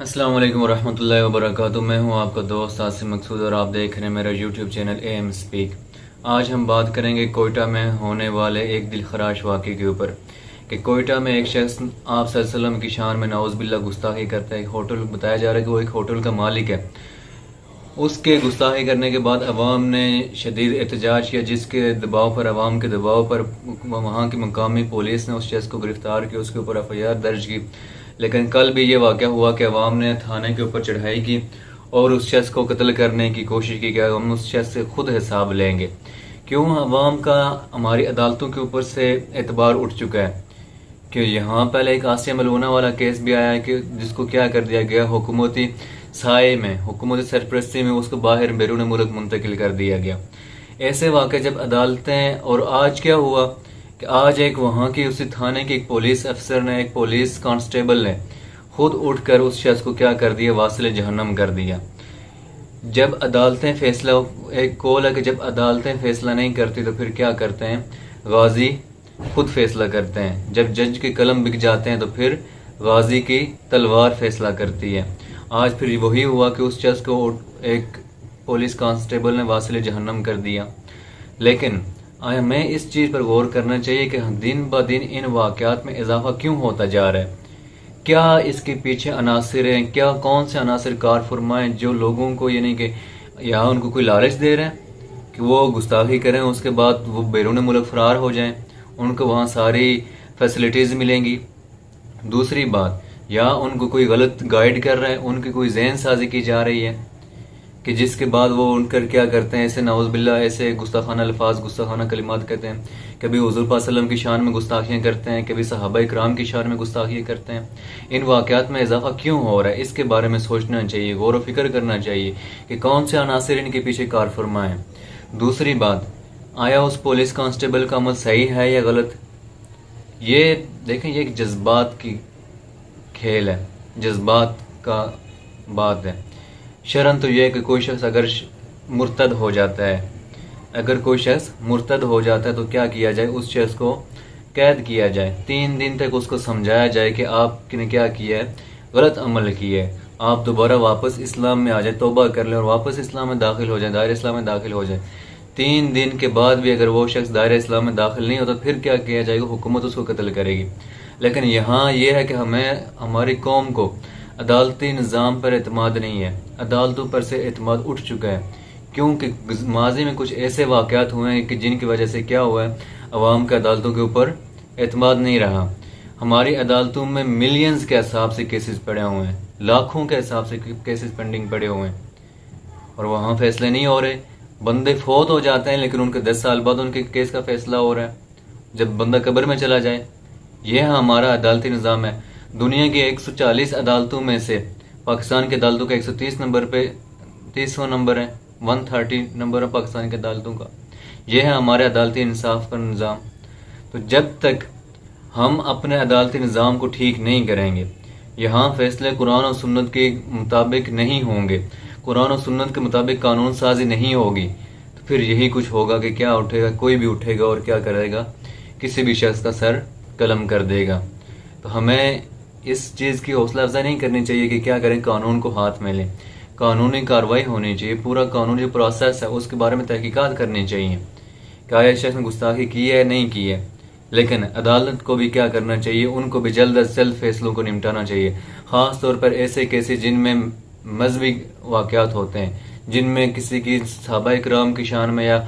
अस्सलाम वालेकुम वरहमतुल्लाहि वबरकातुहू। मैं हूं आपका दोस्त आसिम मकसूद और आप देख रहे हैं मेरा यूट्यूब चैनल एम स्पीक। आज हम बात करेंगे कोयटा में होने वाले एक दिलखराश वाक़े के ऊपर कि कोयटा में एक शख्स आप सल्लल्लाहु अलैहि वसल्लम की शान में नाउज़ुबिल्लाह गुस्ताखी करता है। एक होटल बताया जा रहा है कि वो एक होटल का मालिक है। उसके गुस्ताखी करने के बाद अवाम ने शदीद एहतजाज किया, जिसके दबाव पर, अवाम के दबाव पर वहाँ की मकामी पुलिस ने उस शख्स को गिरफ्तार किया, उसके ऊपर FIR दर्ज की। लेकिन कल भी ये वाक़या हुआ कि अवाम ने थाने के ऊपर चढ़ाई की और उस शख्स को कत्ल करने की कोशिश की कि हम उस शख्स से खुद हिसाब लेंगे। क्यों अवाम का हमारी अदालतों के ऊपर से एतबार उठ चुका है कि यहाँ पहले एक आसिया मलूना वाला केस भी आया है कि जिसको क्या कर दिया गया, हुकूमती साए में, हुकूमती सरपरस्ती में उसको बाहर बैरून मुल्क मुंतकिल कर दिया गया। ऐसे वाक़े जब अदालतें, और आज क्या हुआ कि आज एक वहाँ की उसी थाने की एक पुलिस अफसर ने, एक पुलिस कांस्टेबल ने खुद उठकर उस शख्स को क्या कर दिया, वासिल जहन्नम कर दिया। जब अदालतें फैसला, एक कौल है कि जब अदालतें फैसला नहीं करती तो फिर क्या करते हैं, गाजी खुद फैसला करते हैं। जब जज के कलम बिक जाते हैं तो फिर गाजी की तलवार फैसला करती है। आज फिर वही हुआ कि उस शख्स को एक पुलिस कांस्टेबल ने वासिल जहन्नम कर दिया। लेकिन हमें इस चीज़ पर गौर करना चाहिए कि दिन ब दिन इन वाक़यात में इजाफा क्यों होता जा रहा है। क्या इसके पीछे अनासिर हैं, क्या कौन से अनासिर कार फरमाएं जो लोगों को, यानी कि यहाँ उनको कोई लालच दे रहे हैं कि वो गुस्ताखी करें, उसके बाद वो बैरून मुल्क फरार हो जाएं, उनको वहाँ सारी फैसिलिटीज़ मिलेंगी। दूसरी बात, या उनको कोई गलत गाइड कर रहा है, उनकी कोई जहन साजी की जा रही है कि जिसके बाद वो उनकर क्या करते हैं, ऐसे नाउज़ुबिल्लाह ऐसे गुस्ताखाना अल्फाज, गुस्ताखाना कलिमात कहते हैं। कभी हुज़ूर पाक सल्लल्लाहु अलैहि वसल्लम की शान में गुस्ताखियाँ करते हैं, कभी सहाबा इकराम की शान में गुस्ताखियाँ करते हैं। इन वाक़यात में इजाफा क्यों हो रहा है, इसके बारे में सोचना चाहिए, गौर व फिक्र करना चाहिए कि कौन से अनासिर इनके पीछे कार फरमा है। दूसरी बात, आया उस पुलिस कांस्टेबल का अमल सही है या गलत, ये देखें, ये एक जज्बात की खेल है, जज्बात का बात है। शरन तो यह है कि कोई शख्स अगर मुर्तद हो जाता है, अगर कोई शख्स मुर्तद हो जाता है तो क्या किया जाए, उस शख्स को कैद किया जाए, 3 दिन तक उसको समझाया जाए कि आपने क्या किया है, गलत अमल किया है, आप दोबारा वापस इस्लाम में आ जाए, तौबा कर लें और वापस इस्लाम में दाखिल हो जाए, दायरे इस्लाम में दाखिल हो जाए। 3 दिन के बाद भी अगर वो शख्स दायरे इस्लाम में दाखिल नहीं होता, फिर क्या किया जाएगा, हुकूमत उसको कत्ल करेगी। लेकिन यहाँ यह है कि हमें, हमारी कौम को अदालती निज़ाम पर एतमाद नहीं है, अदालतों पर से एतमाद उठ चुका है, क्योंकि माजी में कुछ ऐसे वाक़यात हुए हैं कि जिनकी वजह से क्या हुआ है, अवाम का अदालतों के ऊपर एतमाद नहीं रहा। हमारी अदालतों में मिलियंस के हिसाब से केसेस पड़े हुए हैं, लाखों के हिसाब से केसेस पेंडिंग पड़े हुए हैं और वहाँ फैसले नहीं हो रहे। बंदे फौत हो जाते हैं लेकिन उनके 10 साल बाद उनके केस का फैसला हो रहा है, जब बंदा कब्र में चला जाए। यह हमारा अदालती निज़ाम है। दुनिया की 140 अदालतों में से पाकिस्तान की अदालतों का 130 नंबर पे 30वां नंबर है, 130 नंबर है पाकिस्तान की अदालतों का। यह है हमारे अदालती इंसाफ का निज़ाम। तो जब तक हम अपने अदालती निज़ाम को ठीक नहीं करेंगे, यहाँ फैसले कुरान और सुन्नत के मुताबिक नहीं होंगे, कुरान और सुन्नत के मुताबिक कानून साजी नहीं होगी, तो फिर यही कुछ होगा कि क्या उठेगा, कोई भी उठेगा और क्या करेगा, किसी भी शख्स का सर कलम कर देगा। तो हमें इस चीज़ की हौसला अफजाई नहीं करनी चाहिए कि क्या करें, कानून को हाथ में लें। कानूनी कार्रवाई होनी चाहिए, पूरा कानूनी प्रोसेस है उसके बारे में तहकीकात करनी चाहिए, क्या यह शख्स ने गुस्ताखी की है नहीं की है। लेकिन अदालत को भी क्या करना चाहिए, उनको भी जल्द अज जल्द फैसलों को निपटाना चाहिए। ख़ास तौर पर ऐसे केसेस जिनमें मजहबी वाक़यात होते हैं, जिनमें किसी की सहाबा इकराम की शान में या